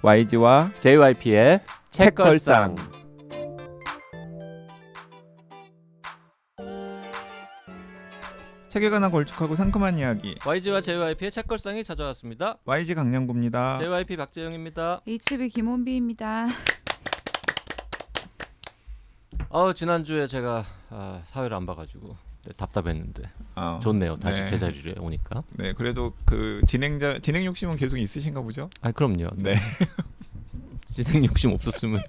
YG와 JYP의 책걸상. 책에 관한 걸쭉하고 상큼한 이야기 YG와 JYP의 책걸상이 찾아왔습니다. YG 강량구입니다. JYP 박재영입니다. HB 김원비입니다. 지난주에 제가 사회를 안 봐가지고 답답했는데 좋네요. 다시 제 자리에 오니까. 네, 그래도 그 진행 욕심은 계속 있으신가 보죠? 그럼요. 네. 진행 욕심 없었으면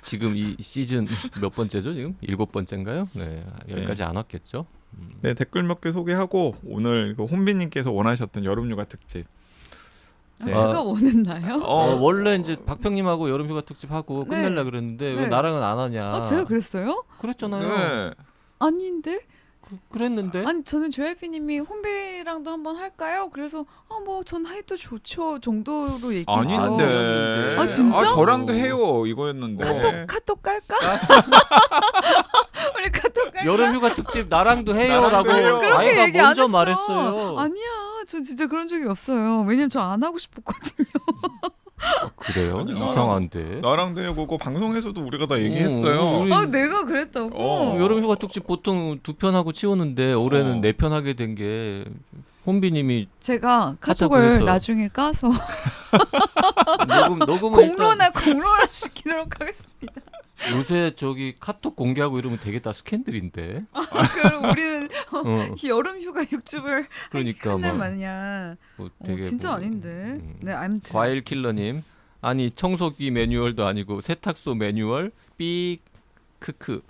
지금 이 시즌 몇 번째죠? 지금 7번째인가요? 네, 여기까지 안 왔겠죠. 네, 댓글 몇 개 소개하고 오늘 그 혼비님께서 원하셨던 여름휴가 특집. 네. 제가 원했나요? 원래 이제 박평님하고 여름휴가 특집 하고 네. 끝내려 그랬는데 왜 네. 나랑은 안 하냐? 제가 그랬어요? 그랬잖아요. 네. 아닌데? 그랬는데. 아니 저는 JYP님이 혼비랑도 한번 할까요? 그래서 뭐 전 해도 좋죠 정도로 얘기했죠. 아닌데. 진짜? 저랑도 해요 이거였는데. 카톡 깔까? 우리 카톡 깔까? 여름휴가 특집 나랑도 해요라고 나랑도 해요. 그렇게 자기가 얘기 안 먼저 했어. 말했어요. 아니야, 전 진짜 그런 적이 없어요. 왜냐면 저 안 하고 싶었거든요. 그래요? 아니, 이상한데. 나랑도 해요. 그거 방송에서도 우리가 다 얘기했어요. 우리 내가 그랬다고? 여름휴가 특집 보통 2편 하고 치우는데 올해는 4편 하게 된 게 혼비님이 제가 하자고 카톡을 해서. 나중에 까서 녹음을 공로나 시키도록 하겠습니다. 요새 저기 카톡 공개하고 이러면 되게 다 스캔들인데. 그럼 우리는 여름휴가 육즙을 그러니까 하는 막 마냥 뭐 되게 진짜 뭐, 아닌데. 네, 아무튼 과일 킬러님, 아니 청소기 매뉴얼도 아니고 세탁소 매뉴얼 삐 크크.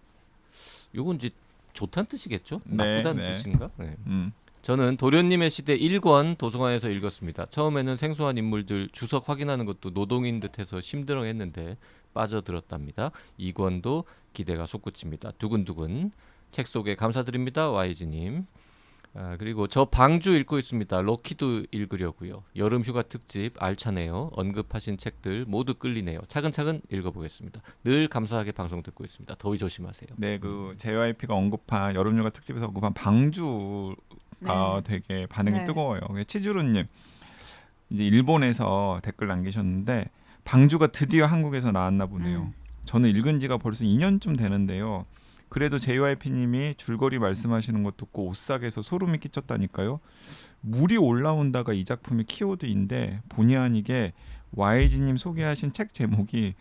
요건 이제 좋다는 뜻이겠죠? 네, 나쁘다는 네. 뜻인가? 네. 음. 저는 도련님의 시대 1권 도서관에서 읽었습니다. 처음에는 생소한 인물들 주석 확인하는 것도 노동인 듯해서 심드렁했는데 빠져들었답니다. 2권도 기대가 솟구칩니다. 두근두근. 책 소개 감사드립니다. YG님. 그리고 저 방주 읽고 있습니다. 럭키도 읽으려고요. 여름휴가 특집 알차네요. 언급하신 책들 모두 끌리네요. 차근차근 읽어보겠습니다. 늘 감사하게 방송 듣고 있습니다. 더위 조심하세요. 네, 그 JYP가 언급한 여름휴가 특집에서 언급한 방주가 되게 반응이 네. 뜨거워요. 치즈루님 이제 일본에서 댓글 남기셨는데 방주가 드디어 한국에서 나왔나 보네요. 저는 읽은 지가 벌써 2년쯤 되는데요. 그래도 JYP님이 줄거리 말씀하시는 것 듣고 오싹해서 소름이 끼쳤다니까요. 물이 올라온다가 이 작품의 키워드인데 본의 아니게 YG님 소개하신 책 제목이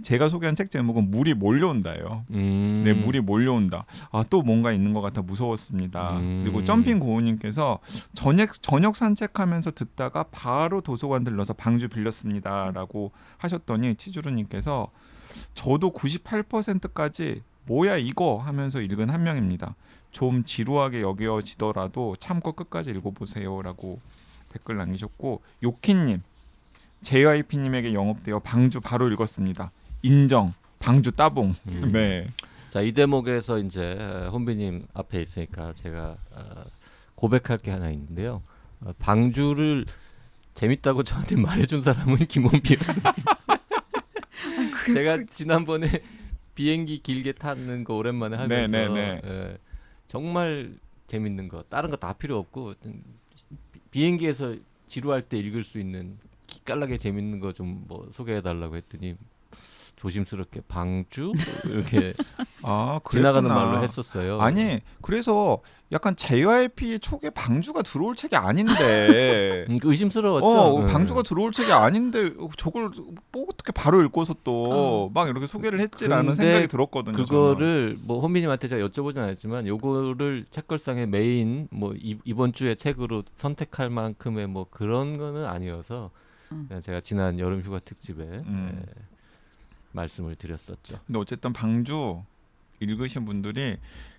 제가 소개한 책 제목은 물이 몰려온다예요. 네, 물이 몰려온다. 또 뭔가 있는 것 같아 무서웠습니다. 그리고 점핑 고우님께서 저녁 산책하면서 듣다가 바로 도서관 들러서 방주 빌렸습니다라고 하셨더니 치주루님께서 저도 98%까지 뭐야 이거 하면서 읽은 한 명입니다. 좀 지루하게 여겨지더라도 참고 끝까지 읽어보세요라고 댓글 남기셨고, 요키님 JYP님에게 영업되어 방주 바로 읽었습니다. 인정. 방주 따봉. 네. 자, 이 대목에서 이제 혼비님 앞에 있으니까 제가 고백할 게 하나 있는데요. 방주를 재밌다고 저한테 말해준 사람은 김원비였습니다. 제가 지난번에 비행기 길게 타는 거 오랜만에 하면서 정말 재밌는 거, 다른 거 다 필요 없고 비행기에서 지루할 때 읽을 수 있는 기깔나게 재밌는 거 좀 뭐 소개해달라고 했더니 조심스럽게 방주 이렇게 지나가는 말로 했었어요. 아니 그래서 약간 JYP 촉에 방주가 들어올 책이 아닌데 의심스러웠죠. 방주가 들어올 책이 아닌데 저걸 뭐 어떻게 바로 읽고서 또 막 이렇게 소개를 했지라는 생각이 들었거든요. 그거를 뭐 혼비님한테 제가 여쭤보진 않았지만 요거를 책걸상의 메인 뭐 이번 주에 책으로 선택할 만큼의 뭐 그런 거는 아니어서 그냥 제가 지난 여름휴가 특집에 말씀을 드렸었죠. 근데 어쨌든 방주 읽으신 분들이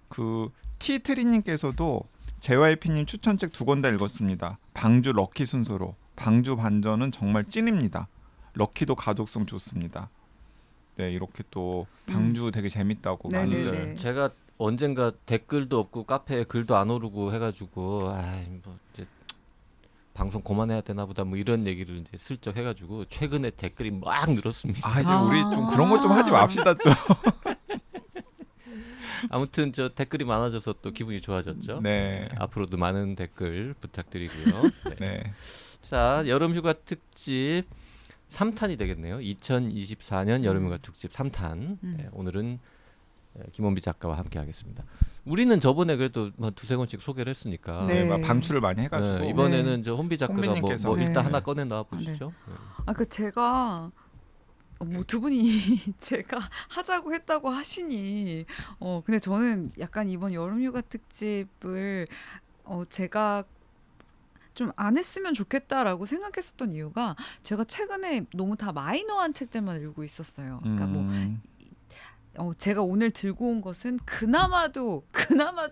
그 티트리님께서도 JYP님 추천책 2권 다 읽었습니다. 방주 럭키 순서로. 방주 반전은 정말 찐입니다. 럭키도 가독성 좋습니다. 네, 이렇게 또 방주 되게 재밌다고 많이들. 제가 언젠가 댓글도 없고 카페에 글도 안 오르고 해가지고 뭐 이제 방송 그만해야 되나 보다 뭐 이런 얘기를 이제 슬쩍 해가지고 최근에 댓글이 막 늘었습니다. 이제 우리 좀 그런 것 좀 하지 맙시다 좀. 아무튼 저 댓글이 많아져서 또 기분이 좋아졌죠. 네. 앞으로도 많은 댓글 부탁드리고요. 네. 자, 여름휴가 특집 3탄이 되겠네요. 2024년 여름휴가 특집 3탄. 네, 오늘은 김원비 작가와 함께하겠습니다. 우리는 저번에 그래도 뭐 두세 권씩 소개를 했으니까 네. 막 방출을 많이 해가지고 네, 이번에는 저 혼비 작가가 뭐 혼비님께서. 일단 네. 하나 꺼내 나와 보시죠. 네. 그 제가 뭐 두 분이 제가 하자고 했다고 하시니 근데 저는 약간 이번 여름휴가 특집을 제가 좀 안 했으면 좋겠다라고 생각했었던 이유가 제가 최근에 너무 다 마이너한 책들만 읽고 있었어요. 그러니까 뭐 제가 오늘 들고 온 것은 그나마도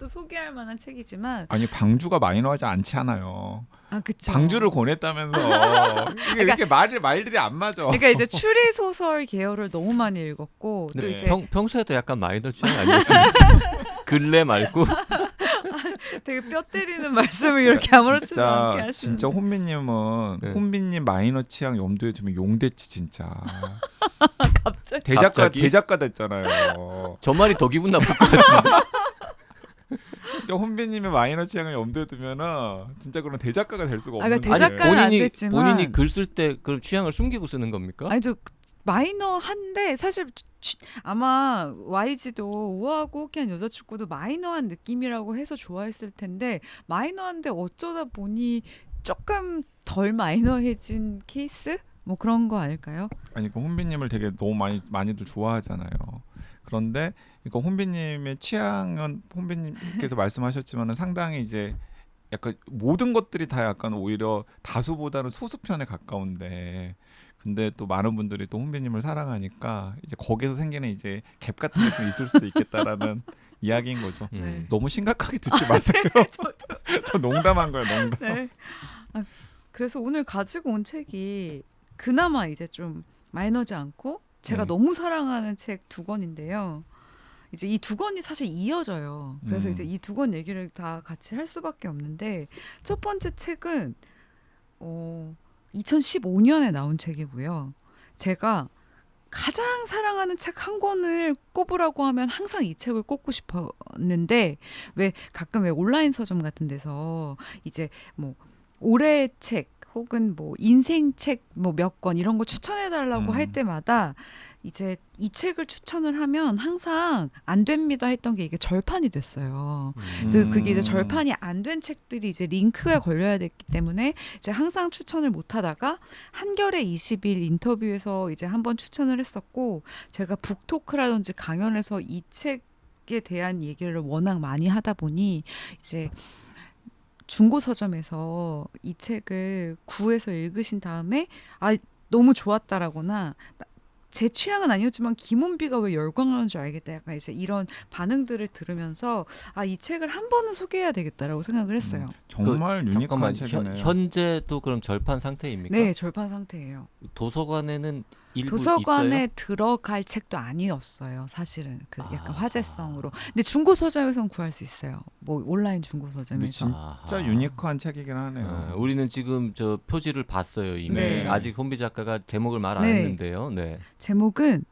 소개할 만한 책이지만 아니 방주가 마이너하지 않지 않아요. 그쵸. 방주를 권했다면서 이게 이렇게 말들이 안 맞아. 그러니까 이제 추리 소설 계열을 너무 많이 읽었고 또 네. 이제 평소에도 약간 마이너 취향 아니었습니까? 근래 말고 되게 뼈 때리는 말씀을 이렇게 아무렇지도 않게 하시는. 진짜 혼비님은 네. 혼비님 마이너 취향 염두에 두면 용대치 진짜. 갑자기 갑자기? 대작가 됐잖아요. 저 말이 더 기분 나쁠 것 같은데. 근데 혼비님의 마이너 취향을 염두에 두면은 진짜 그런 대작가가 될 수가 그러니까 없는데. 대작가는 안 됐지만- 본인이 글 쓸 때 그럼 취향을 숨기고 쓰는 겁니까? 아니 저 마이너한데 사실 아마 YG도 우아하고 호기한 여자 축구도 마이너한 느낌이라고 해서 좋아했을 텐데 마이너한데 어쩌다 보니 조금 덜 마이너해진 케이스? 뭐 그런 거 아닐까요? 아니 그 혼비님을 되게 너무 많이들 좋아하잖아요. 그런데 이거 혼비님의 취향은 혼비님께서 말씀하셨지만은 상당히 이제 약간 모든 것들이 다 약간 오히려 다수보다는 소수편에 가까운데 근데 또 많은 분들이 또 혼비님을 사랑하니까 이제 거기서 생기는 이제 갭 같은 게 좀 있을 수도 있겠다라는 이야기인 거죠. 네. 너무 심각하게 듣지 마세요. 저 농담한 거예요, 농담. 네. 그래서 오늘 가지고 온 책이 그나마 이제 좀 마이너지 않고 제가 네. 너무 사랑하는 책 두 권인데요. 이제 이 두 권이 사실 이어져요. 그래서 이제 이 두 권 얘기를 다 같이 할 수밖에 없는데 첫 번째 책은 2015년에 나온 책이고요. 제가 가장 사랑하는 책 한 권을 꼽으라고 하면 항상 이 책을 꼽고 싶었는데 왜 가끔 왜 온라인 서점 같은 데서 이제 뭐 올해의 책 혹은 뭐 인생 책 뭐 몇 권 이런 거 추천해 달라고 할 때마다 이제 이 책을 추천을 하면 항상 안 됩니다 했던 게 이게 절판이 됐어요. 그래서 그게 이제 절판이 안 된 책들이 이제 링크에 걸려야 됐기 때문에 이제 항상 추천을 못 하다가 한겨레 20일 인터뷰에서 이제 한번 추천을 했었고 제가 북토크라든지 강연에서 이 책에 대한 얘기를 워낙 많이 하다 보니 이제 중고 서점에서 이 책을 구해서 읽으신 다음에 너무 좋았다라거나 제 취향은 아니었지만 김원비가 왜 열광하는 줄 알겠다. 약간 이제 이런 반응들을 들으면서 이 책을 한 번은 소개해야 되겠다라고 생각을 했어요. 정말 유니크한 잠깐만 책이네요. 현재도 그럼 절판 상태입니까? 네, 절판 상태예요. 도서관에는 일부 도서관에 있어요? 들어갈 책도 아니었어요. 사실은 그 약간 화제성으로. 근데 중고 서점에서는 구할 수 있어요. 뭐 온라인 중고 근데 서점에서. 진짜 유니크한 책이긴 하네요. 우리는 지금 저 표지를 봤어요 이미. 네. 아직 혼비 작가가 제목을 말 안 네. 했는데요. 네. 제목은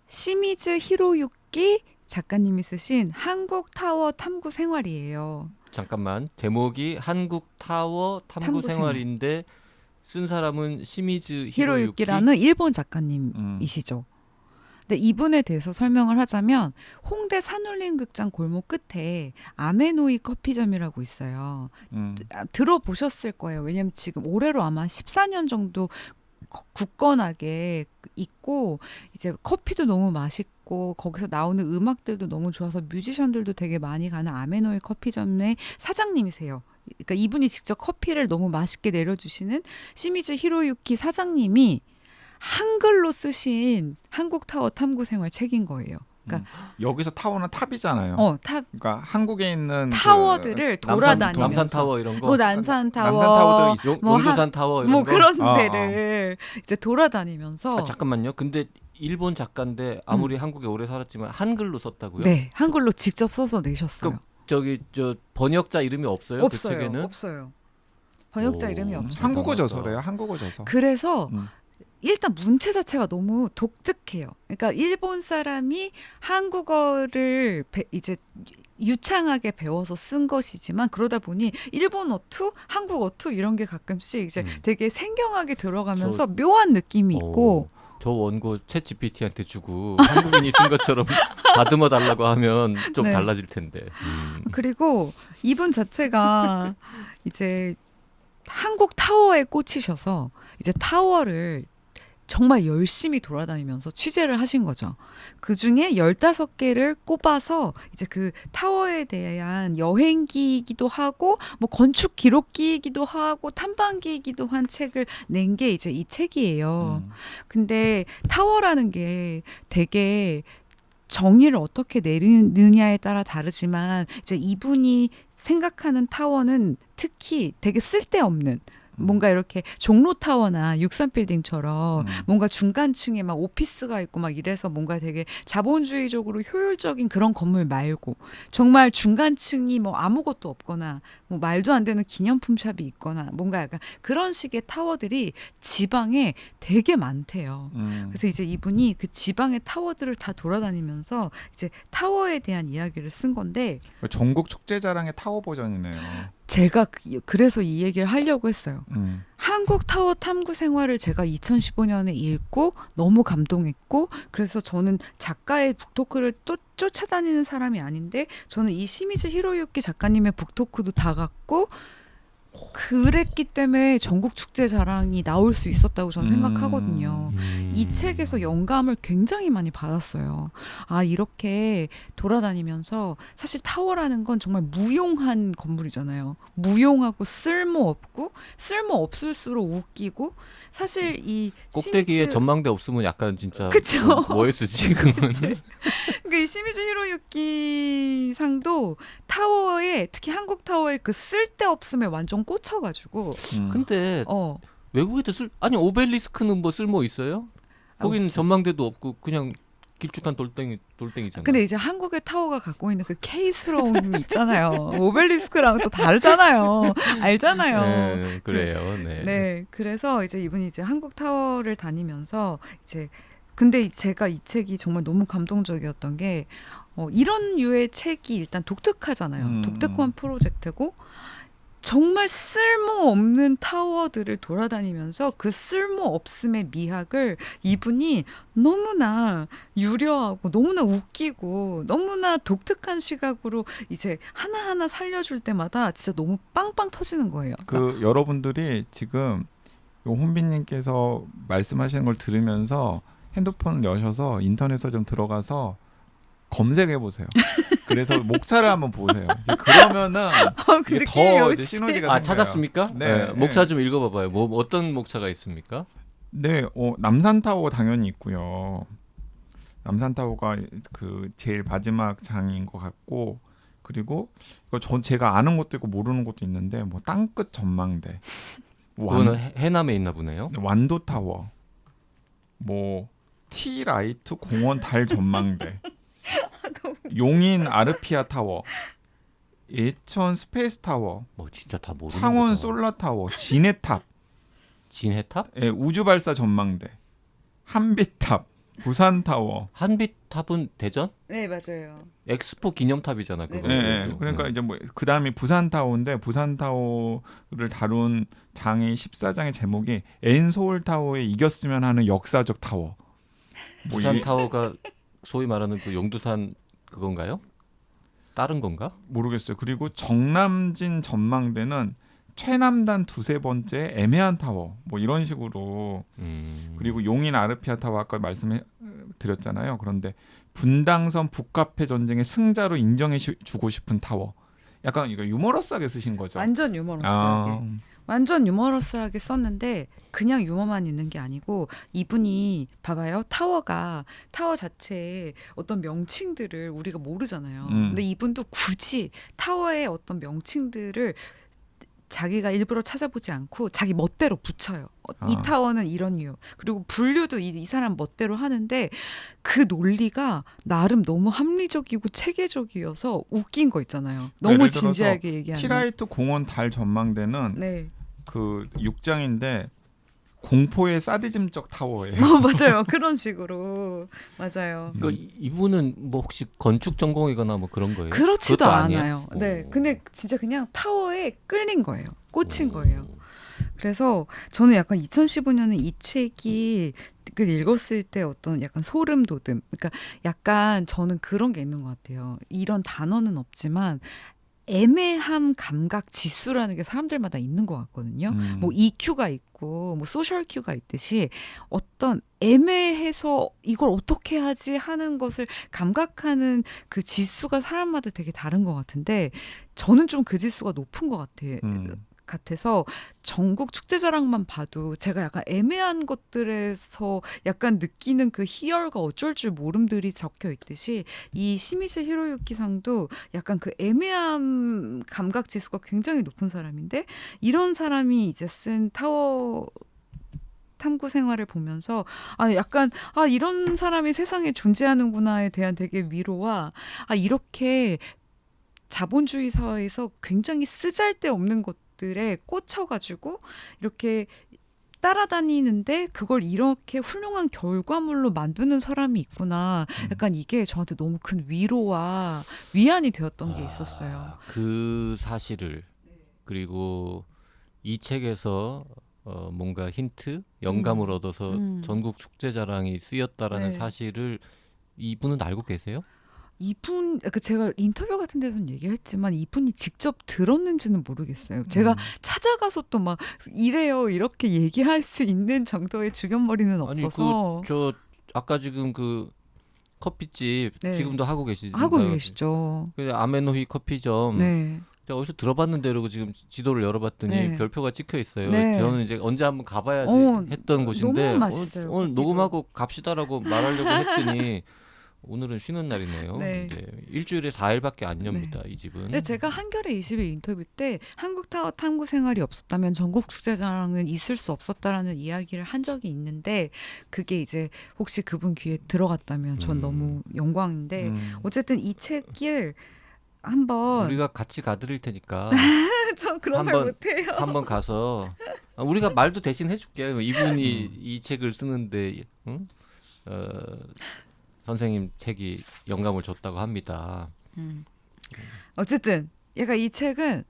시미즈 히로유키 작가님이 쓰신 한국 타워 탐구 생활이에요. 잠깐만 제목이 한국 타워 탐구 탐구 생활인데 쓴 사람은 시미즈 히로유키. 히로유키라는 일본 작가님이시죠. 근데 이분에 대해서 설명을 하자면 홍대 산울림 극장 골목 끝에 아메노이 커피점이라고 있어요. 들어보셨을 거예요. 왜냐면 지금 올해로 아마 14년 정도 굳건하게 있고 이제 커피도 너무 맛있고 거기서 나오는 음악들도 너무 좋아서 뮤지션들도 되게 많이 가는 아메노이 커피점의 사장님이세요. 그러니까 이분이 직접 커피를 너무 맛있게 내려주시는 시미즈 히로유키 사장님이 한글로 쓰신 한국 타워 탐구 생활 책인 거예요. 그러니까 여기서 타워는 탑이잖아요. 탑 그러니까 한국에 있는 타워들을 돌아다니면서 남산 타워 이런 거. 뭐 남산 타워, 남산 타워도 있어. 뭐 용두산 타워 이런 뭐 거. 그런 아, 데를 이제 돌아다니면서 잠깐만요. 근데 일본 작가인데 아무리 한국에 오래 살았지만 한글로 썼다고요? 네 한글로 직접 써서 내셨어요. 저기 저 번역자 이름이 없어요? 그 없어요. 책에는? 없어요. 번역자 오. 이름이 없어요. 한국어 저서래요. 한국어 저서. 그래서 음. 일단 문체 자체가 너무 독특해요. 그러니까 일본 사람이 한국어를 이제 유창하게 배워서 쓴 것이지만 그러다 보니 일본어2, 한국어2 이런 게 가끔씩 이제 되게 생경하게 들어가면서 묘한 느낌이 있고 저 원고 챗 GPT한테 주고 한국인이 쓴 것처럼 다듬어 달라고 하면 좀 네. 달라질 텐데. 그리고 이분 자체가 이제 한국 타워에 꽂히셔서 이제 타워를 정말 열심히 돌아다니면서 취재를 하신 거죠. 그 중에 15개를 꼽아서 이제 그 타워에 대한 여행기이기도 하고 뭐 건축 기록기이기도 하고 탐방기이기도 한 책을 낸 게 이제 이 책이에요. 근데 타워라는 게 되게 정의를 어떻게 내리느냐에 따라 다르지만 이제 이분이 생각하는 타워는 특히 되게 쓸데없는 뭔가 이렇게 종로타워나 63빌딩처럼 뭔가 중간층에 막 오피스가 있고 막 이래서 뭔가 되게 자본주의적으로 효율적인 그런 건물 말고 정말 중간층이 뭐 아무것도 없거나 뭐 말도 안 되는 기념품 샵이 있거나 뭔가 약간 그런 식의 타워들이 지방에 되게 많대요. 그래서 이제 이분이 그 지방의 타워들을 다 돌아다니면서 이제 타워에 대한 이야기를 쓴 건데 전국 축제자랑의 타워 버전이네요. 제가 그래서 이 얘기를 하려고 했어요. 한국 타워 탐구 생활을 제가 2015년에 읽고 너무 감동했고 그래서 저는 작가의 북토크를 또 쫓아다니는 사람이 아닌데 저는 이 시미즈 히로유키 작가님의 북토크도 다 갔고 그랬기 때문에 전국 축제 자랑이 나올 수 있었다고 저는 생각하거든요. 이 책에서 영감을 굉장히 많이 받았어요. 아, 이렇게 돌아다니면서 사실 타워라는 건 정말 무용한 건물이잖아요. 무용하고 쓸모없고 쓸모없을수록 웃기고 사실 이 꼭대기에 시미즈- 전망대 없으면 약간 진짜 그쵸. 뭐했어 지금은. 그러니까 이 시미즈 히로유키 상도 타워에 특히 한국 타워의 그 쓸데없음에 완전 꽂혀가지고 근데 어 외국에도 아니 오벨리스크는 뭐 쓸모 있어요? 거긴 없죠. 전망대도 없고 그냥 길쭉한 돌덩이잖아. 근데 이제 한국의 타워가 갖고 있는 그 K스러움이 있잖아요. 오벨리스크랑 또 다르잖아요. 알잖아요. 네, 그래요. 네. 네, 그래서 이제 이분이 이제 한국 타워를 다니면서 이제 근데 제가 이 책이 정말 너무 감동적이었던 게 이런 류의 책이 일단 독특하잖아요. 독특한 프로젝트고 정말 쓸모없는 타워들을 돌아다니면서 그 쓸모없음의 미학을 이분이 너무나 유려하고 너무나 웃기고 너무나 독특한 시각으로 이제 하나하나 살려줄 때마다 진짜 너무 빵빵 터지는 거예요. 그 여러분들이 지금 요 혼비님께서 말씀하시는 걸 들으면서 핸드폰을 여셔서 인터넷에 좀 들어가서 검색해 보세요. 그래서 목차를 한번 보세요. 이제 그러면은 이게 그렇게 더 이제 역시. 시너지가 아 생겨요. 찾았습니까? 네. 목차 좀 읽어봐봐요. 뭐 어떤 목차가 있습니까? 네, 남산타워 당연히 있고요. 남산타워가 그 제일 마지막 장인 것 같고, 그리고 이거 제가 아는 것도 있고 모르는 것도 있는데, 뭐 땅끝 전망대, 그거는 해남에 있나 보네요. 완도타워, 뭐 티라이트 공원 달 전망대, 용인 아르피아 타워, 예천 스페이스 타워, 뭐 진짜 다 모르는 창원 거다. 솔라 타워, 진해탑, 진해탑? 우주발사 전망대, 한빛탑, 부산타워. 한빛탑은 대전? 네, 맞아요. 엑스포 기념탑이잖아 그거. 네, 그러니까 이제 뭐 그다음이 부산타워인데 부산타워를 다룬 장의 14장의 제목이 엔서울타워에 이겼으면 하는 역사적 타워. 뭐 부산 타워가 소위 말하는 그 용두산 그건가요? 다른 건가? 모르겠어요. 그리고 정남진 전망대는 최남단 두세 번째 애매한 타워. 뭐 이런 식으로. 그리고 용인 아르피아 타워 아까 말씀드렸잖아요. 그런데 분당선 북카페 전쟁의 승자로 인정해 주고 싶은 타워. 약간 이거 유머러스하게 쓰신 거죠. 완전 유머러스하게. 완전 유머러스하게 썼는데 그냥 유머만 있는 게 아니고 이분이 봐봐요. 타워 자체에 어떤 명칭들을 우리가 모르잖아요. 근데 이분도 굳이 타워의 어떤 명칭들을 자기가 일부러 찾아보지 않고 자기 멋대로 붙여요. 이 타워는 이런 이유. 그리고 분류도 이 사람 멋대로 하는데 그 논리가 나름 너무 합리적이고 체계적이어서 웃긴 거 있잖아요. 너무 예를 들어서 진지하게 얘기하는. 티라이트 공원 달 전망대는 네. 그 6장인데 공포의 사디즘적 타워예요. 맞아요. 그런 식으로 맞아요. 그러니까 이분은 뭐 혹시 건축 전공이거나 뭐 그런 거예요? 그렇지도 그것도 아니에요? 않아요. 네, 오. 근데 진짜 그냥 타워에 끌린 거예요. 꽂힌 오. 거예요. 그래서 저는 약간 2015년에 이 책을 읽었을 때 어떤 약간 소름 돋음. 그러니까 약간 저는 그런 게 있는 것 같아요. 이런 단어는 없지만 애매함 감각 지수라는 게 사람들마다 있는 것 같거든요. 뭐 EQ가 있고 뭐 소셜 Q가 있듯이 어떤 애매해서 이걸 어떻게 하지 하는 것을 감각하는 그 지수가 사람마다 되게 다른 것 같은데 저는 좀 그 지수가 높은 것 같아서 전국 축제자랑만 봐도 제가 약간 애매한 것들에서 약간 느끼는 그 희열과 어쩔 줄 모름들이 적혀 있듯이 이 시미즈 히로유키상도 약간 그 애매한 감각 지수가 굉장히 높은 사람인데 이런 사람이 이제 쓴 타워 탐구 생활을 보면서 약간 이런 사람이 세상에 존재하는구나에 대한 되게 위로와 이렇게 자본주의 사회에서 굉장히 쓰잘데없는 것들에 꽂혀가지고 이렇게 따라다니는데 그걸 이렇게 훌륭한 결과물로 만드는 사람이 있구나. 약간 이게 저한테 너무 큰 위로와 위안이 되었던 게 있었어요. 그 사실을 그리고 이 책에서 뭔가 힌트, 영감을 얻어서 전국 축제자랑이 쓰였다라는 네. 사실을 이분은 알고 계세요? 이분, 제가 인터뷰 같은 데서는 얘기를 했지만 이분이 직접 들었는지는 모르겠어요. 제가 찾아가서 또 막 이래요 이렇게 얘기할 수 있는 정도의 주변머리는 아니 없어서 저 아까 지금 그 커피집 네. 지금도 하고 계시죠? 하고 계시죠. 그 아메노히 커피점 네. 제가 어디서 들어봤는데 이러고 지금 지도를 열어봤더니 네. 별표가 찍혀 있어요. 네. 저는 이제 언제 한번 가봐야지 했던 곳인데 너무 맛있어요. 오늘 커피도. 녹음하고 갑시다라고 말하려고 했더니 오늘은 쉬는 날이네요. 네. 이제 일주일에 4일밖에 안 엽니다. 이 집은. 근데 제가 한겨레 20일 인터뷰 때 한국 타워 탐구 생활이 없었다면 전국 축제자랑은 있을 수 없었다라는 이야기를 한 적이 있는데 그게 이제 혹시 그분 귀에 들어갔다면 전 너무 영광인데 어쨌든 이 책을 한번 우리가 같이 가드릴 테니까 전 그런 말 한번- 못해요. 한번 가서 우리가 말도 대신 해줄게요. 이분이 이 책을 쓰는데 응? 선생님 책이 영감을 줬다고 합니다. 어쨌든 얘가 이 책은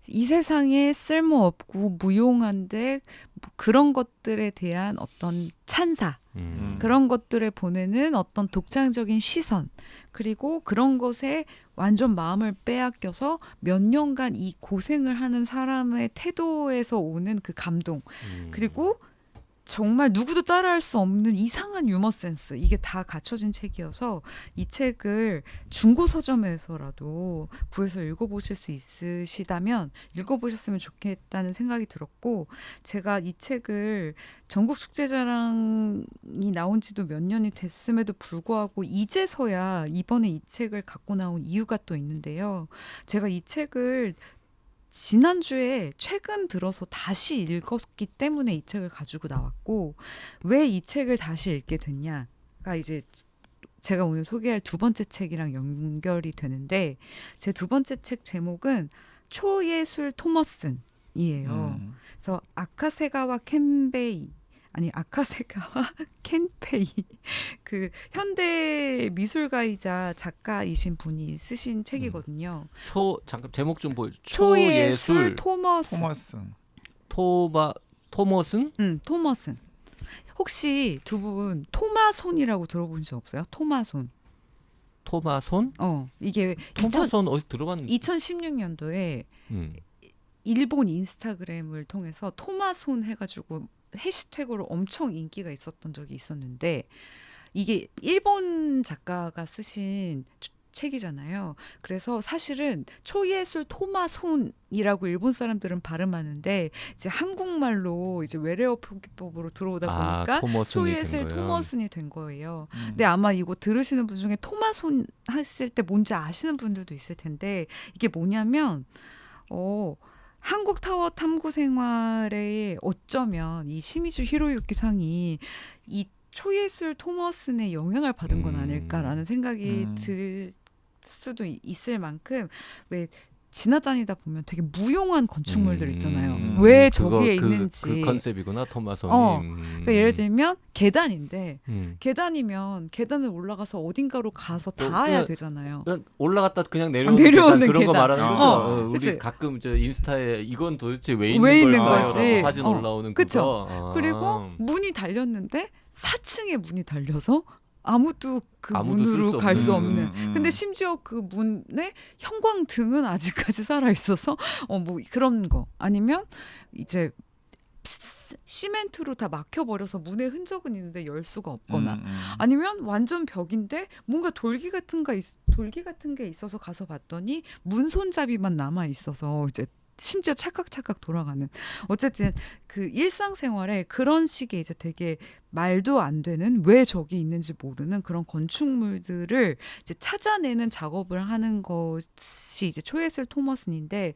이 세상에 쓸모없고 무용한데 그런 것들에 대한 어떤 찬사 그런 것들을 보내는 어떤 독창적인 시선 그리고 그런 것에 완전 마음을 빼앗겨서 몇 년간 이 고생을 하는 사람의 태도에서 오는 그 감동 그리고 정말 누구도 따라할 수 없는 이상한 유머 센스 이게 다 갖춰진 책이어서 이 책을 중고 서점에서라도 구해서 읽어보실 수 있으시다면 읽어보셨으면 좋겠다는 생각이 들었고 제가 이 책을 전국 축제자랑이 나온 지도 몇 년이 됐음에도 불구하고 이제서야 이번에 이 책을 갖고 나온 이유가 또 있는데요. 제가 이 책을 지난주에 최근 들어서 다시 읽었기 때문에 이 책을 가지고 나왔고 왜 이 책을 다시 읽게 됐냐가 이제 제가 오늘 소개할 두 번째 책이랑 연결이 되는데 제 두 번째 책 제목은 초예술 토머슨이에요. 그래서 아카세가와 켄페이 그 현대 미술가이자 작가이신 분이 쓰신 책이거든요. 잠깐 제목 좀 보여. 초예술 토머슨. 토머슨? 토머슨. 혹시 두 분 토마손이라고 들어본 적 없어요? 토마손. 토마손? 이게 토마손 어디 들어봤는데? 2016년도에 일본 인스타그램을 통해서 토마손 해가지고 해시태그로 엄청 인기가 있었던 적이 있었는데 이게 일본 작가가 쓰신 책이잖아요. 그래서 사실은 초예술 토마손이라고 일본 사람들은 발음하는데 이제 한국말로 이제 외래어 표기법으로 들어오다 보니까 초예술 토머슨이 된 거예요. 근데 아마 이거 들으시는 분 중에 토마손 했을 때 뭔지 아시는 분들도 있을 텐데 이게 뭐냐면 한국 타워 탐구 생활에 어쩌면 이 시미즈 히로유키 상이 이 초예술 토머슨의 영향을 받은 건 아닐까라는 생각이 들 수도 있을 만큼 왜 지나다니다 보면 되게 무용한 건축물들 있잖아요. 그거, 왜 저기에 그 있는지. 컨셉이구나 토마손이. 그러니까 예를 들면 계단인데 음. 계단이면 계단을 올라가서 어딘가로 가서 또 닿아야 그냥- 되잖아요. 그냥 올라갔다 그냥 내려오는, 내려오는 계단 그런 거 계단. 말하는 거죠. 우리 그치. 가끔 저 인스타에 이건 도대체 왜 왜 있는 있는 걸까요? 거지? 라고 사진 어, 올라오는 그쵸. 그거. 아. 그리고 문이 달렸는데 4층에 문이 달려서 아무도 그 아무도 쓸 문으로 수 갈 수 없는. 없는. 근데 심지어 그 문에 형광등은 아직까지 살아 있어서 뭐 그런 거. 아니면 이제 시멘트로 다 막혀 버려서 문에 흔적은 있는데 열 수가 없거나. 아니면 완전 벽인데 뭔가 돌기 같은 게 있어서 가서 봤더니 문 손잡이만 남아 있어서 이제 심지어 찰칵찰칵 돌아가는. 어쨌든 그 일상생활에 그런 식의 이제 되게 말도 안 되는, 왜 저기 있는지 모르는 그런 건축물들을 이제 찾아내는 작업을 하는 것이 이제 초에슬 토머슨인데,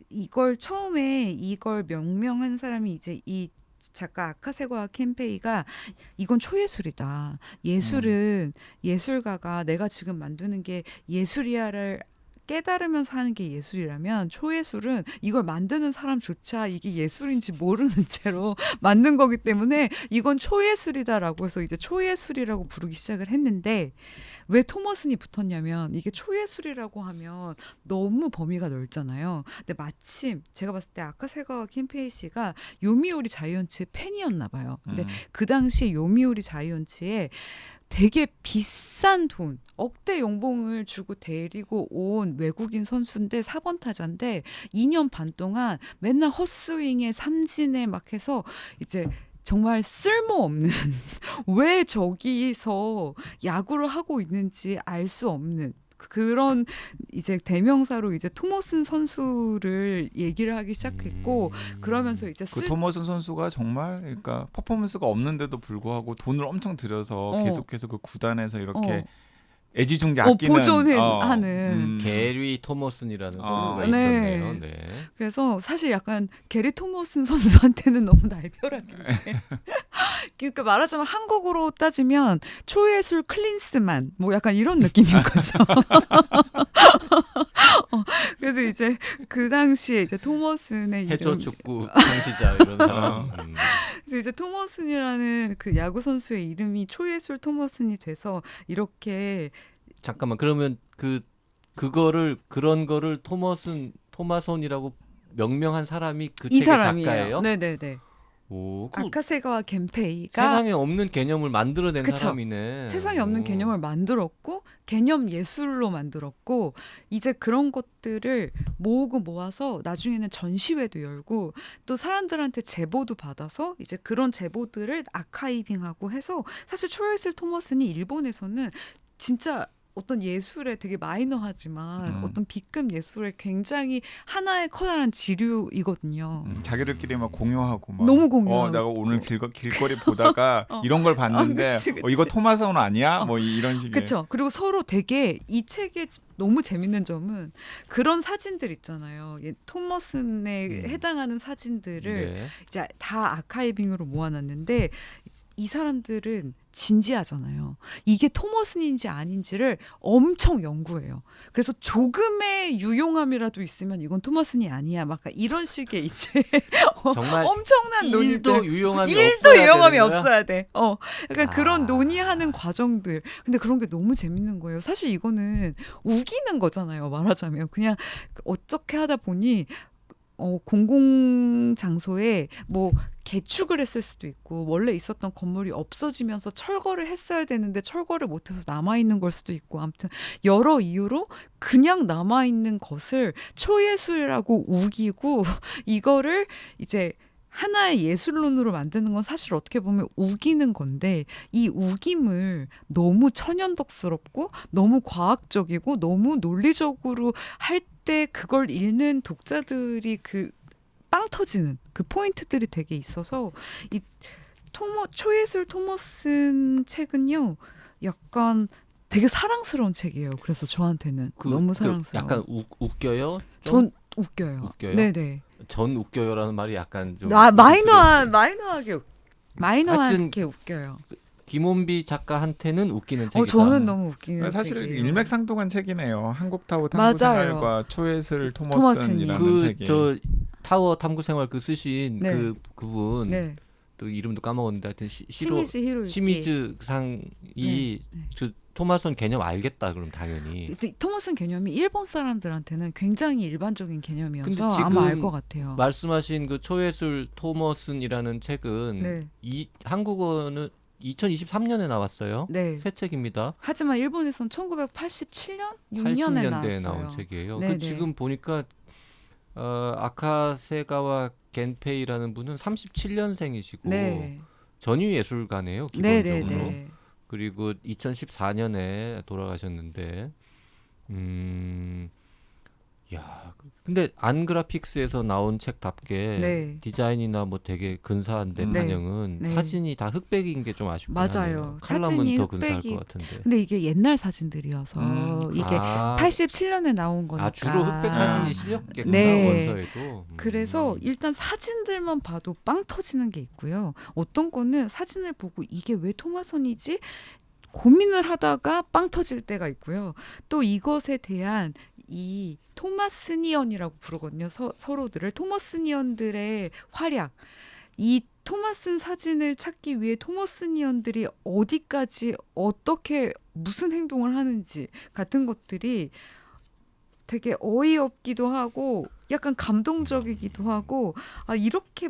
이걸 처음에 이걸 명명한 사람이 이제 이 작가 아카세과 켄페이가 이건 초예술이다. 예술은 예술가가 내가 지금 만드는 게 예술이야를 깨달으면서 하는 게 예술이라면, 초예술은 이걸 만드는 사람조차 이게 예술인지 모르는 채로 만든 거기 때문에 이건 초예술이다라고 해서 이제 초예술이라고 부르기 시작을 했는데, 왜 토머슨이 붙었냐면 이게 초예술이라고 하면 너무 범위가 넓잖아요. 근데 마침 제가 봤을 때 아카세가와 켄페이 씨가 요미우리 자이언츠의 팬이었나 봐요. 근데 그 당시 요미우리 자이언츠에 되게 비싼 돈, 억대 연봉을 주고 데리고 온 외국인 선수인데 4번 타자인데 2년 반 동안 맨날 헛스윙에 삼진에 막 해서 이제 정말 쓸모없는 왜 저기서 야구를 하고 있는지 알 수 없는 그런 이제 대명사로 이제 토머슨 선수를 얘기를 하기 시작했고, 그러면서 이제 그 토머슨 선수가 정말 그러니까 퍼포먼스가 없는데도 불구하고 돈을 엄청 들여서 계속해서 그 구단에서 이렇게 애지중지 아끼는 보존하는 게리 토머슨이라는 선수가 네. 있었네요. 네. 그래서 사실 약간 게리 토머슨 선수한테는 너무 날벼락인데 그러니까 말하자면 한국으로 따지면 초예술 클린스만 뭐 약간 이런 느낌인 거죠. 그래서 이제 그 당시에 이제 토머슨의 해저 이름, 축구 창시자 이런 사람. 그래서 이제 토머슨이라는 그 야구 선수의 이름이 초예술 토머슨이 돼서 이렇게. 잠깐만, 그러면 그거를 그런 거를 토마손이라고 명명한 사람이 그 이 책의 사람이에요. 작가예요? 네네네. 오, 아카세가와 겐페이가 세상에 없는 개념을 만들어낸 그쵸. 사람이네. 세상에 없는 오. 개념을 만들었고 개념 예술로 만들었고, 이제 그런 것들을 모으고 모아서 나중에는 전시회도 열고 또 사람들한테 제보도 받아서 이제 그런 제보들을 아카이빙하고 해서, 사실 초예슬 토머슨이 일본에서는 진짜 어떤 예술에 되게 마이너하지만 어떤 B급 예술에 굉장히 하나의 커다란 지류이거든요. 자기들끼리 막 공유하고 막 너무 공유하고. 내가 오늘 길거리 보다가 이런 걸 봤는데 그치, 그치. 이거 토마손 아니야? 뭐 이런 식의. 그렇죠. 그리고 서로 되게 이 책의 너무 재밌는 점은 그런 사진들 있잖아요. 토머슨에 해당하는 사진들을 네. 이제 다 아카이빙으로 모아놨는데, 이 사람들은 진지하잖아요. 이게 토머슨인지 아닌지를 엄청 연구해요. 그래서 조금의 유용함이라도 있으면 이건 토머슨이 아니야. 막 이런 식의 이제 정말 엄청난 논의들. 1도 유용함이 일도 없어야 유용함이 되는 거야? 없어야 돼. 약간 그런 아. 논의하는 과정들. 근데 그런 게 너무 재밌는 거예요. 사실 이거는 우기는 거잖아요. 말하자면 그냥 어떻게 하다 보니 공공 장소에 뭐 개축을 했을 수도 있고, 원래 있었던 건물이 없어지면서 철거를 했어야 되는데 철거를 못해서 남아있는 걸 수도 있고, 아무튼 여러 이유로 그냥 남아있는 것을 초예술이라고 우기고 이거를 이제 하나의 예술론으로 만드는 건 사실 어떻게 보면 우기는 건데, 이 우김을 너무 천연덕스럽고 너무 과학적이고 너무 논리적으로 할 때 그걸 읽는 독자들이 그 빵 터지는 그 포인트들이 되게 있어서, 이 초예술 토머슨 책은요 약간 되게 사랑스러운 책이에요. 그래서 저한테는 너무 사랑스러워. 약간 웃겨요? 전 웃겨요. 웃겨요? 네네. 전 웃겨요라는 말이 약간 좀 마이너하게 하여튼 웃겨요. 김원비 작가한테는 웃기는 책이다. 저는 너무 웃기는 사실 책이에요. 일맥상통한 책이네요. 한국타워 맞아요. 탐구생활과 초예슬 토머슨이. 토머슨이라는 책이. 저 타워 탐구생활 그 쓰신 네. 그분 네. 또 이름도 까먹었는데 하여튼 시미즈 히로유키. 시미즈 상이 네. 그 토마손 개념 알겠다 그럼 당연히. 토머슨 개념이 일본 사람들한테는 굉장히 일반적인 근데 개념이어서 지금 아마 알 것 같아요. 말씀하신 그 초예술 토머슨이라는 책은 네. 이 한국어는 2023년에 나왔어요. 네. 새 책입니다. 하지만 일본에서는 1987년, 6년에 80년대에 나왔어요. 나온 책이에요. 네네. 그 지금 보니까 아카세가와 겐페이라는 분은 37년생이시고 네. 전유예술가네요. 기본적으로. 네네네. 그리고 2014년에 돌아가셨는데, 야, 근데 안그래픽스에서 나온 책답게 네. 디자인이나 뭐 되게 근사한데 네. 반영은 네. 사진이 다 흑백인 게 좀 아쉽긴 맞아요. 하네요. 칼럼은 사진이 더 근사할 흑백이- 것 같은데. 근데 이게 옛날 사진들이어서 이게 87년에 나온 거니까. 주로 흑백 사진이 실렸겠구나 네. 원서에도. 그래서 일단 사진들만 봐도 빵 터지는 게 있고요. 어떤 거는 사진을 보고 이게 왜 토마손이지? 고민을 하다가 빵 터질 때가 있고요. 또 이것에 대한 이 토마스니언이라고 부르거든요. 서로들을 토머스니언들의 활약. 이 토마슨 사진을 찾기 위해 토머스니언들이 어디까지 어떻게 무슨 행동을 하는지 같은 것들이 되게 어이없기도 하고 약간 감동적이기도 하고 이렇게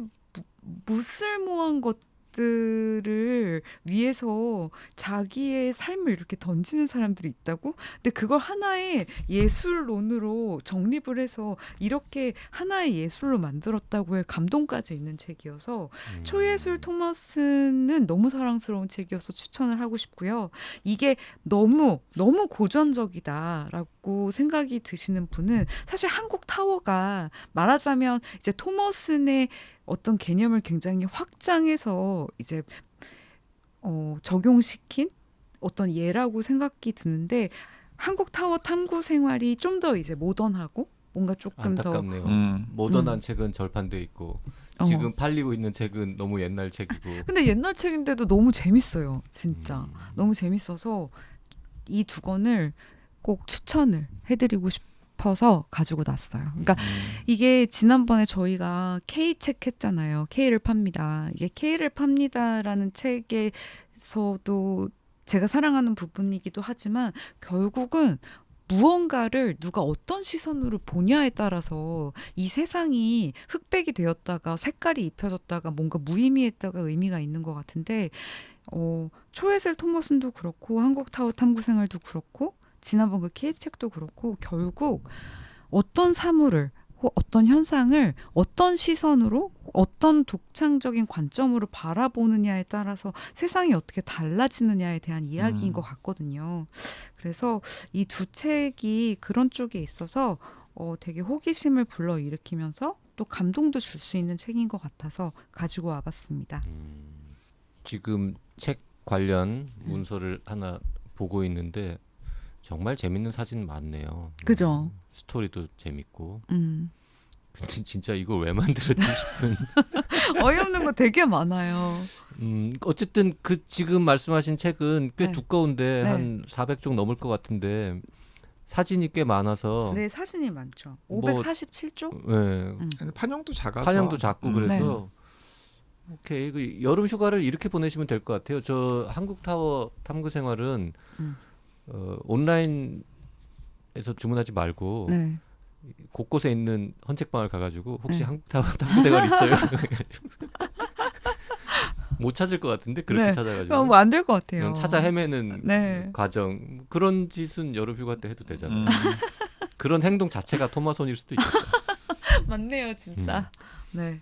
무쓸모한 것들을 위해서 자기의 삶을 이렇게 던지는 사람들이 있다고? 근데 그걸 하나의 예술론으로 정립을 해서 이렇게 하나의 예술로 만들었다고 해 감동까지 있는 책이어서 초예술 토머슨은 너무 사랑스러운 책이어서 추천을 하고 싶고요. 이게 너무 고전적이다라고 생각이 드시는 분은 사실 한국 타워가 말하자면 이제 토머슨의 어떤 개념을 굉장히 확장해서 이제 적용시킨 어떤 예라고 생각이 드는데 한국 타워 탐구 생활이 좀 더 이제 모던하고 뭔가 조금 더 안타깝네요. 음. 모던한 책은 절판돼 있고 지금 팔리고 있는 책은 너무 옛날 책이고. 근데 옛날 책인데도 너무 재밌어요. 진짜 음. 너무 재밌어서 이 두 권을 꼭 추천을 해드리고 싶어서 가지고 났어요. 그러니까 이게 지난번에 저희가 K책 했잖아요. K를 팝니다. 이게 K를 팝니다라는 책에서도 제가 사랑하는 부분이기도 하지만 결국은 무언가를 누가 어떤 시선으로 보냐에 따라서 이 세상이 흑백이 되었다가 색깔이 입혀졌다가 뭔가 무의미했다가 의미가 있는 것 같은데 초예슬 토머슨도 그렇고 한국타워 탐구생활도 그렇고 지난번 그 K책도 그렇고 결국 어떤 사물을 어떤 현상을 어떤 시선으로 어떤 독창적인 관점으로 바라보느냐에 따라서 세상이 어떻게 달라지느냐에 대한 이야기인 것 같거든요. 그래서 이 두 책이 그런 쪽에 있어서 되게 호기심을 불러일으키면서 또 감동도 줄 수 있는 책인 것 같아서 가지고 와봤습니다. 지금 책 관련 문서를 하나 보고 있는데 정말 재밌는 사진 많네요. 그죠? 스토리도 재밌고. 음. 근데 진짜 이걸 왜 만들었지 싶은. 어이없는 거 되게 많아요. 어쨌든 그 지금 말씀하신 책은 꽤 네. 두꺼운데 네. 한 400쪽 넘을 것 같은데 사진이 꽤 많아서. 네, 사진이 많죠. 뭐, 547쪽? 네. 근데 판형도 작아서. 판형도 작고 음. 그래서 오케이 그 여름 휴가를 이렇게 보내시면 될 것 같아요. 저 한국타워 탐구생활은 온라인에서 주문하지 말고 네. 곳곳에 있는 헌책방을 가가지고 혹시 네. 한국타워 탐구생활 있어요? 못 찾을 것 같은데 그렇게 네. 찾아가지고 안 될 것 같아요. 그냥 찾아 헤매는 네. 과정 그런 짓은 여름 휴가 때 해도 되잖아요. 음. 그런 행동 자체가 토마손일 수도 있겠다. 맞네요, 진짜. 네.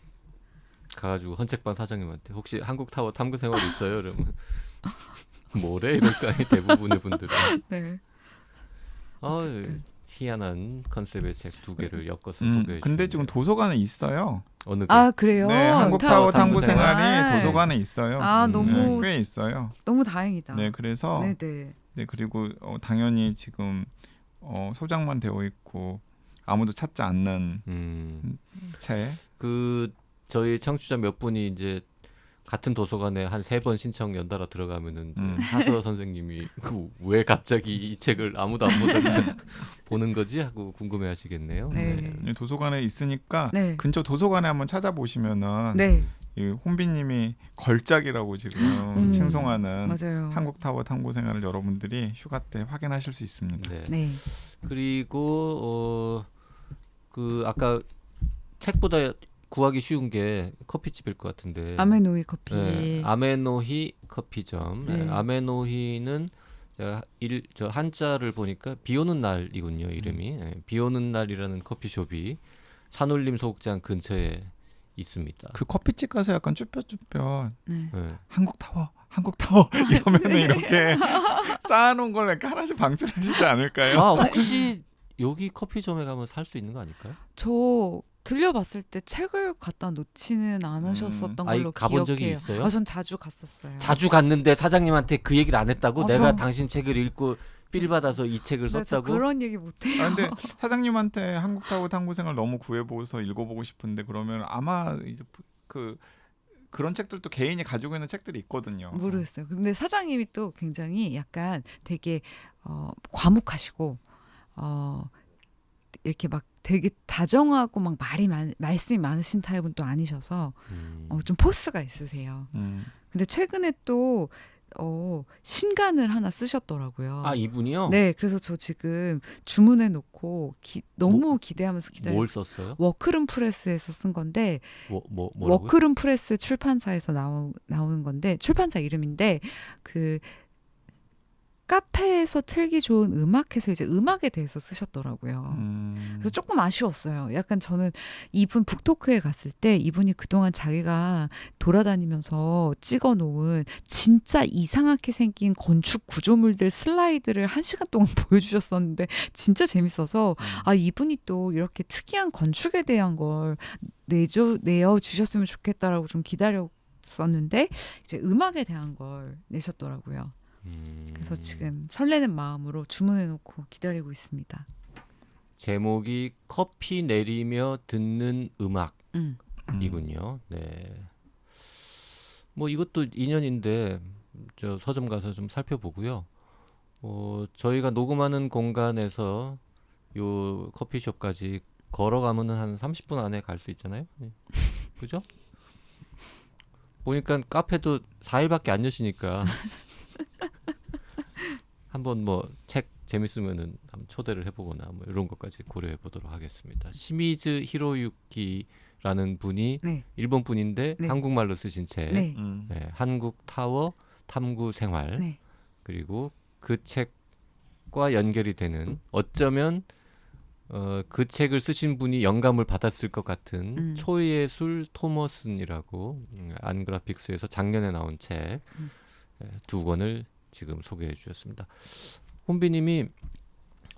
가가지고 헌책방 사장님한테 혹시 한국타워 탐구생활 있어요? 이러면 뭐래 이럴 거 아니에요 대부분의 분들은. 네. 희한한 컨셉의 책 두 개를 엮어서 소개해 주셨네요. 근데 지금 도서관에 있어요. 어느 게? 아, 그래요? 네, 한국타워 탐구 탐구생활. 생활이 도서관에 있어요. 너무 꽤 있어요. 너무 다행이다. 네, 그래서 네네. 네 그리고 당연히 지금 소장만 되어 있고 아무도 찾지 않는 책. 그 저희 청취자 몇 분이 이제 같은 도서관에 한 3번 신청 연달아 들어가면은 음. 사서 선생님이 왜 갑자기 이 책을 아무도 안 보는 거지 하고 궁금해하시겠네요. 네. 도서관에 있으니까 네. 근처 도서관에 한번 찾아보시면은 네, 이 혼비님이 걸작이라고 지금 칭송하는 맞아요. 한국타워 탐구생활을 여러분들이 휴가 때 확인하실 수 있습니다. 네. 네, 그리고 그 아까 책보다 구하기 쉬운 게 커피집일 것 같은데. 아메노이 커피. 네, 아메노히 커피점. 네. 네. 아메노히는 저 한자를 보니까 비오는 날이군요, 이름이. 네, 비오는 날이라는 커피숍이 산울림 소극장 근처에 있습니다. 그 커피집 가서 약간 쭈뼛쭈뼛 네. 네. 한국타워 이러면은 이렇게 쌓아놓은 걸 이렇게 하나씩 방출하시지 않을까요? 아, 혹시 여기 커피점에 가면 살 수 있는 거 아닐까요? 저 들려봤을 때 책을 갖다 놓지는 않으셨었던 아니, 걸로 가본 기억해요. 적이 있어요? 전 자주 갔었어요. 자주 갔는데 사장님한테 그 얘기를 안 했다고? 내가 저- 당신 책을 읽고 삘 받아서 이 책을 네, 저 썼다고? 그런 얘기 못해요. 아, 근데 사장님한테 한국타워 탐구생활 너무 구해보고서 읽어보고 싶은데 그러면 아마 이제 그런 책들도 개인이 가지고 있는 책들이 있거든요. 모르겠어요. 근데 사장님이 또 굉장히 약간 되게 과묵하시고 이렇게 막 되게 다정하고 막 말씀이 많으신 타입은 또 아니셔서 좀 포스가 있으세요. 근데 최근에 또 신간을 하나 쓰셨더라고요. 아, 이분이요? 네, 그래서 저 지금 주문해 놓고 너무 기대하면서 기다려요. 뭘 썼어요? 워크룸 프레스에서 쓴 건데 뭐라고요? 워크룸 프레스 출판사에서 나오는 건데 출판사 이름인데 그 카페에서 틀기 좋은 음악에서 이제 음악에 대해서 쓰셨더라고요. 그래서 조금 아쉬웠어요. 약간 저는 이분 북토크에 갔을 때 이분이 그동안 자기가 돌아다니면서 찍어놓은 진짜 이상하게 생긴 건축 구조물들 슬라이드를 1시간 동안 보여주셨었는데 진짜 재밌어서 이분이 또 이렇게 특이한 건축에 대한 걸 내어주셨으면 좋겠다라고 좀 기다렸었는데 이제 음악에 대한 걸 내셨더라고요. 그래서 지금 설레는 마음으로 주문해놓고 기다리고 있습니다. 제목이 커피 내리며 듣는 음악이군요. 음. 네. 뭐 이것도 인연인데 저 서점 가서 좀 살펴보고요. 저희가 녹음하는 공간에서 요 커피숍까지 걸어가면은 한 30분 안에 갈 수 있잖아요. 네. 그죠? 보니까 카페도 4일밖에 안 여시니까 한번 뭐 책 재밌으면은 한번 초대를 해보거나 뭐 이런 것까지 고려해 보도록 하겠습니다. 시미즈 히로유키라는 분이 네. 일본 분인데 네. 한국말로 쓰신 책, 네. 네, 한국 타워 탐구 생활, 네. 그리고 그 책과 연결이 되는 어쩌면 그 책을 쓰신 분이 영감을 받았을 것 같은 초예술 토머슨이라고 안그래픽스에서 작년에 나온 책 2권을 지금 소개해 주셨습니다. 혼비님이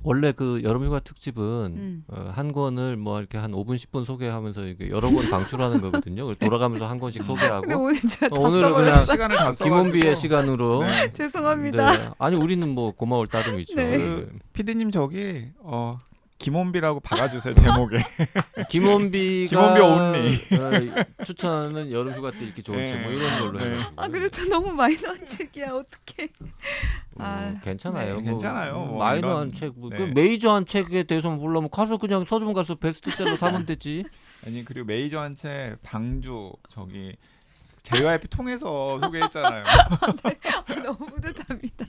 원래 그 여름휴가 특집은 한 권을 뭐 이렇게 한 5분 10분 소개하면서 이렇게 여러 권 방출하는 거거든요. 그래서 돌아가면서 한 권씩 근데 소개하고 오늘 제가 다 오늘은 써버렸어요. 그냥 시간을 다 써가지고 김원비의 시간으로. 네. 죄송합니다. 네. 아니 우리는 뭐 고마울 따름이죠. 네. 그 PD님 저기 김원비라고 박아주세요 제목에. 김원비가 김원비 only. 추천하는 여름휴가 때 읽기 좋은 네. 책 뭐 이런 걸로 네. 해가지고. 근데 또 너무 마이너한 책이야. 어떡해. 괜찮아요. 네. 뭐, 괜찮아요. 뭐 마이너한 이런, 책, 뭐, 네. 그 메이저한 책에 대해서 보려면 가서 그냥 서점 가서 베스트셀러 사면 되지. 아니 그리고 메이저한 책 방주 저기 JYP 통해서 소개했잖아요. 너무 뿌듯합니다.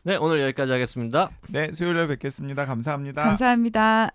네, 오늘 여기까지 하겠습니다. 네 수요일에 뵙겠습니다. 감사합니다. 감사합니다.